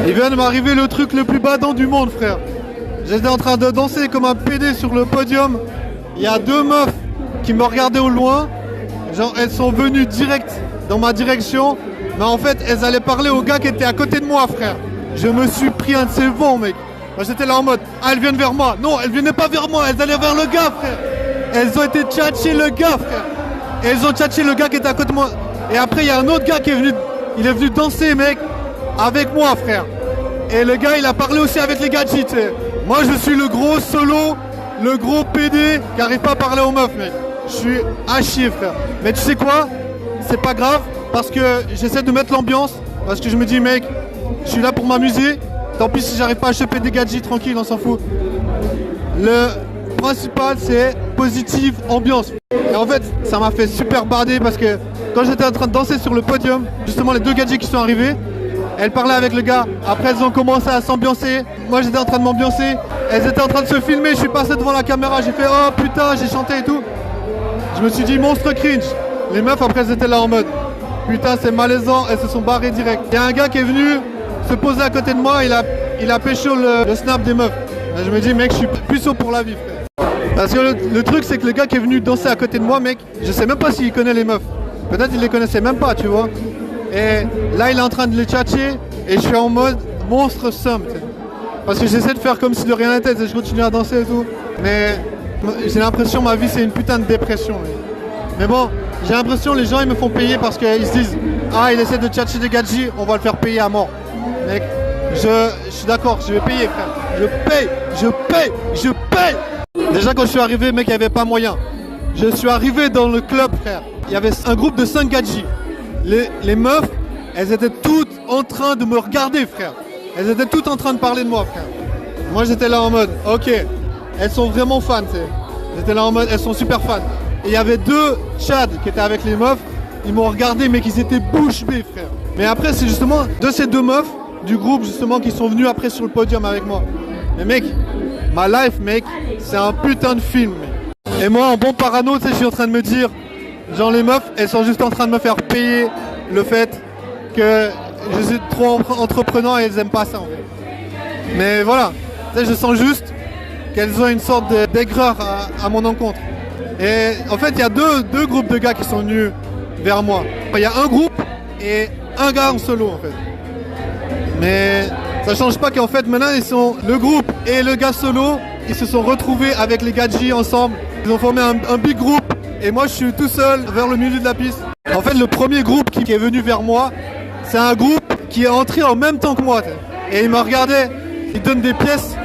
Il vient de m'arriver le truc le plus badant du monde, frère. J'étais en train de danser comme un PD sur le podium. Il y a deux meufs qui me regardaient au loin. Genre, elles sont venues direct dans ma direction. Mais en fait, elles allaient parler au gars qui était à côté de moi, frère. Je me suis pris un de ces vents, mec. Moi, j'étais là en mode, ah, elles viennent vers moi. Non, elles venaient pas vers moi, elles allaient vers le gars, frère. Elles ont été tchatcher le gars, frère. Et elles ont tchatché le gars qui était à côté de moi. Et après, il y a un autre gars qui est venu. Il est venu danser, mec, avec moi, frère. Et le gars, il a parlé aussi avec les gadgets, tu sais. Moi, je suis le gros solo, le gros PD qui arrive pas à parler aux meufs, mec. Je suis à chier, frère. Mais tu sais quoi? C'est pas grave, parce que j'essaie de mettre l'ambiance. Parce que je me dis, mec, je suis là pour m'amuser. Tant pis si j'arrive pas à choper des gadgets, tranquille, on s'en fout. Le principal, c'est positive ambiance. Et en fait, ça m'a fait super barder parce que quand j'étais en train de danser sur le podium, justement, les deux gadgets qui sont arrivés, elles parlaient avec le gars. Après, elles ont commencé à s'ambiancer. Moi, j'étais en train de m'ambiancer. Elles étaient en train de se filmer. Je suis passé devant la caméra. J'ai fait, oh putain, j'ai chanté et tout. Je me suis dit, monstre cringe. Les meufs, après, elles étaient là en mode, putain, c'est malaisant. Elles se sont barrées direct. Il y a un gars qui est venu se poser à côté de moi. Il a pécho le snap des meufs. Et je me dis, mec, je suis puceau pour la vie, frère. Parce que le truc, c'est que le gars qui est venu danser à côté de moi, mec, je sais même pas s'il connaît les meufs. Peut-être il les connaissait même pas, tu vois. Et là, il est en train de les tchatcher et je suis en mode monstre somme. Parce que j'essaie de faire comme si de rien n'était, je continue à danser et tout. Mais j'ai l'impression que ma vie, c'est une putain de dépression. Mais bon, j'ai l'impression que les gens, ils me font payer parce qu'ils se disent, ah, il essaie de tchatcher des gadgets, on va le faire payer à mort. Mec, je suis d'accord, je vais payer, frère. Je paye. Déjà, quand je suis arrivé, mec, il n'y avait pas moyen. Je suis arrivé dans le club, frère. Il y avait un groupe de 5 gadgets. Les meufs, elles étaient toutes en train de me regarder, frère. Elles étaient toutes en train de parler de moi, frère. Moi, j'étais là en mode, ok, elles sont vraiment fans, tu sais. J'étais là en mode, elles sont super fans. Et il y avait deux Tchad qui étaient avec les meufs. Ils m'ont regardé, mais qu'ils étaient bouche bée, frère. Mais après, c'est justement de ces deux meufs du groupe, justement, qui sont venus après sur le podium avec moi. Mais mec, ma life, mec, c'est un putain de film, mec. Et moi, en bon parano, tu sais, je suis en train de me dire, genre les meufs, elles sont juste en train de me faire payer le fait que je suis trop entreprenant et elles aiment pas ça, en fait. Mais voilà, tu sais, je sens juste qu'elles ont une sorte d'aigreur à mon encontre. Et en fait, il y a deux groupes de gars qui sont venus vers moi. Il y a un groupe et un gars en solo, en fait. Mais ça change pas qu'en fait, maintenant, le groupe et le gars solo, ils se sont retrouvés avec les gadgets ensemble. Ils ont formé un big groupe et moi, je suis tout seul vers le milieu de la piste. En fait, le premier groupe qui est venu vers moi, c'est un groupe qui est entré en même temps que moi. Et il m'a regardé, il donne des pièces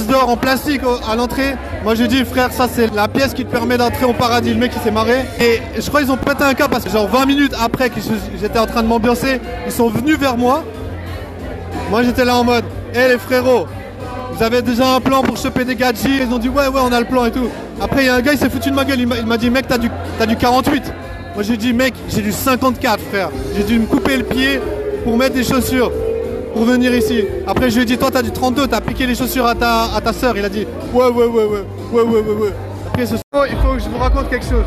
d'or en plastique à l'entrée. Moi, je lui dis, frère, ça, c'est la pièce qui te permet d'entrer au paradis. Le mec, il s'est marré. Et je crois qu'ils ont pété un câble parce que genre 20 minutes après que j'étais en train de m'ambiancer, ils sont venus vers moi. Moi, j'étais là en mode, hé les frérots, vous avez déjà un plan pour choper des gadgets? Ils ont dit, ouais, on a le plan et tout. Après, il y a un gars, il s'est foutu de ma gueule. Il m'a dit, mec, t'as du 48. Moi, j'ai dit, mec, j'ai du 54, frère. J'ai dû me couper le pied pour mettre des chaussures, pour venir ici. Après, je lui ai dit, toi, t'as du 32, t'as piqué les chaussures à ta sœur. Il a dit, ouais. Après, ce soir, il faut que je vous raconte quelque chose.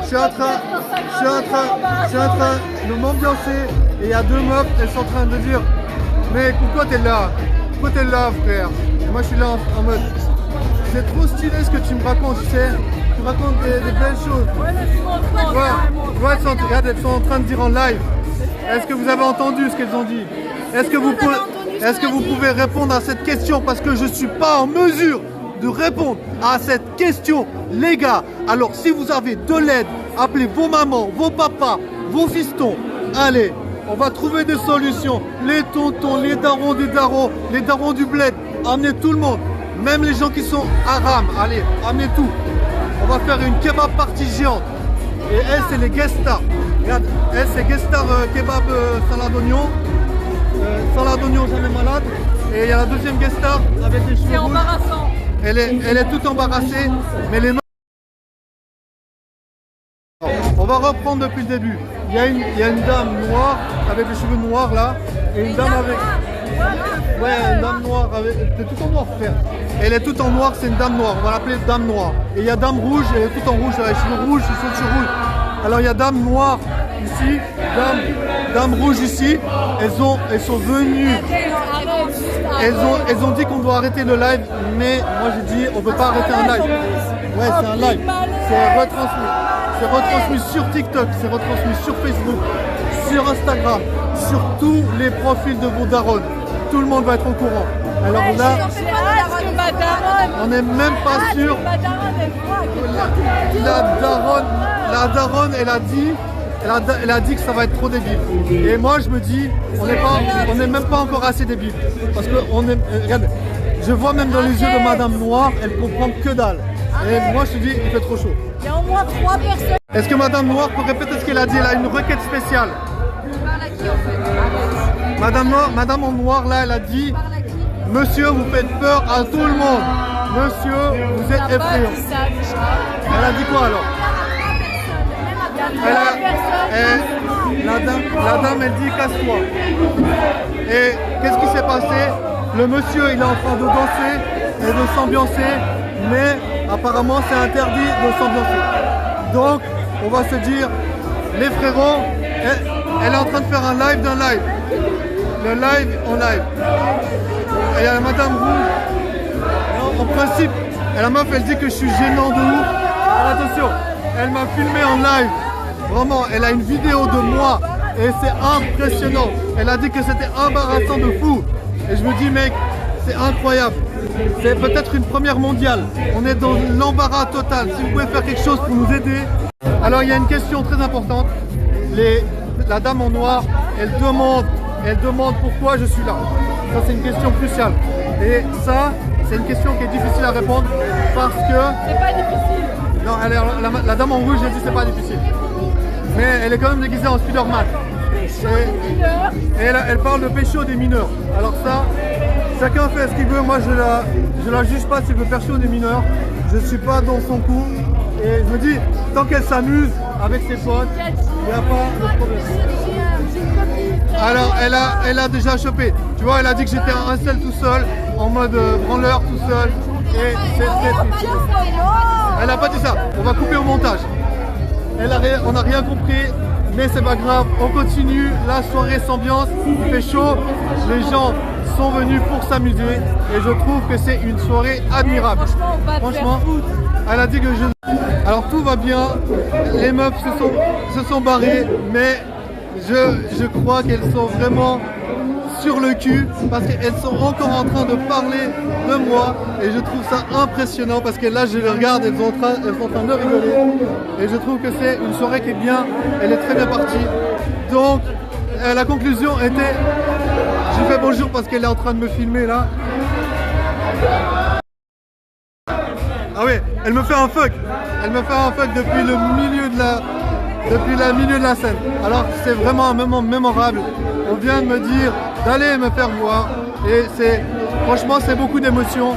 Je suis en train de m'ambiancer et il y a deux meufs, elles sont en train de dire, mais pourquoi t'es là? Pourquoi t'es là, frère? Et moi, je suis là en mode, c'est trop stylé ce que tu me racontes, tu sais. Tu me racontes des belles choses. Regarde, elles sont en train de dire en live. Est-ce que vous avez entendu ce qu'elles ont dit? Est-ce que vous pouvez répondre à cette question? Parce que je ne suis pas en mesure de répondre à cette question, les gars. Alors, si vous avez de l'aide, appelez vos mamans, vos papas, vos fistons. Allez, on va trouver des solutions. Les tontons, les darons des darons, les darons du bled. Amenez tout le monde. Même les gens qui sont arabes. Allez, amenez tout. On va faire une kebab party géante. Et elle, c'est les guest stars. Regarde, elle, c'est guest star kebab salade oignon. Salade oignon jamais malade. Et il y a la deuxième guest star avec les cheveux. C'est embarrassant. Elle est toute embarrassée. Mais les mains. On va reprendre depuis le début. Il y a une dame noire avec les cheveux noirs là. Et une dame avec. Ouais, une dame noire avec. T'es tout en noir, frère. Elle est toute en noir, c'est une dame noire. On va l'appeler dame noire. Et il y a dame rouge, elle est toute en rouge, elle a les cheveux rouges, ils sont sur rouge. Alors il y a dame noire ici, dame rouge ici. Elles sont venues Elles ont dit qu'on doit arrêter le live, mais moi j'ai dit on peut pas arrêter un live. Ouais, c'est un live. C'est retransmis. C'est retransmis sur TikTok, c'est retransmis sur Facebook, sur Instagram, sur tous les profils de vos darons. Tout le monde va être au courant. Alors là, on n'est même pas sûr. La daronne, elle a dit que ça va être trop débile. Et moi, je me dis, on n'est même pas encore assez débile. Parce que regarde, je vois même dans les yeux de Madame Noire, elle comprend que dalle. Et moi, je te dis, il fait trop chaud. Il y a au moins 3 personnes. Est-ce que Madame Noire peut répéter ce qu'elle a dit? Elle a une requête spéciale. Parle à qui en fait? Madame en noir, là, elle a dit, monsieur, vous faites peur à tout le monde. Monsieur, vous êtes effrayant. Elle a dit quoi alors? La dame, elle dit casse-toi. Et qu'est-ce qui s'est passé? Le monsieur, il est en train de danser et de s'ambiancer, mais apparemment, c'est interdit de s'ambiancer. Donc, on va se dire, les frérots, elle est en train de faire un live d'un live. Le live en live. Et il y a la Madame Rouge. En principe, la meuf, elle dit que je suis gênant de ouf. Alors, attention, elle m'a filmé en live. Vraiment, elle a une vidéo de moi et c'est impressionnant. Elle a dit que c'était embarrassant de fou. Et je me dis, mec, c'est incroyable. C'est peut-être une première mondiale. On est dans l'embarras total. Si vous pouvez faire quelque chose pour nous aider. Alors, il y a une question très importante. La dame en noir, elle demande pourquoi je suis là. Ça, c'est une question cruciale. Et ça, c'est une question qui est difficile à répondre parce que... C'est pas difficile. Non, la dame en rouge, j'ai dit c'est pas difficile. Mais elle est quand même déguisée en Spider-Man. Et elle parle de pécho des mineurs. Alors ça, chacun fait ce qu'il veut. Moi, je la juge pas si elle veut pécho des mineurs. Je suis pas dans son coup. Et je me dis, tant qu'elle s'amuse avec ses potes, il n'y a pas de problème. Alors, elle a déjà chopé. Tu vois, elle a dit que j'étais un seul tout seul, en mode branleur tout seul. Et c'est très triste. Elle n'a pas dit ça. On va couper au montage. On n'a rien compris, mais c'est pas grave. On continue. La soirée s'ambiance. Il fait chaud. Les gens sont venus pour s'amuser. Et je trouve que c'est une soirée admirable. Franchement, elle a dit que Alors tout va bien. Les meufs se sont barrées, mais je crois qu'elles sont vraiment sur le cul parce qu'elles sont encore en train de parler de moi et je trouve ça impressionnant parce que là je les regarde, elles sont en train de rigoler et je trouve que c'est une soirée qui est bien, elle est très bien partie. Donc la conclusion était, je lui fais bonjour parce qu'elle est en train de me filmer là. Ah oui, elle me fait un fuck. Elle me fait un fuck depuis le milieu de la scène. Alors c'est vraiment un moment mémorable. On vient de me dire d'aller me faire voir et franchement c'est beaucoup d'émotions.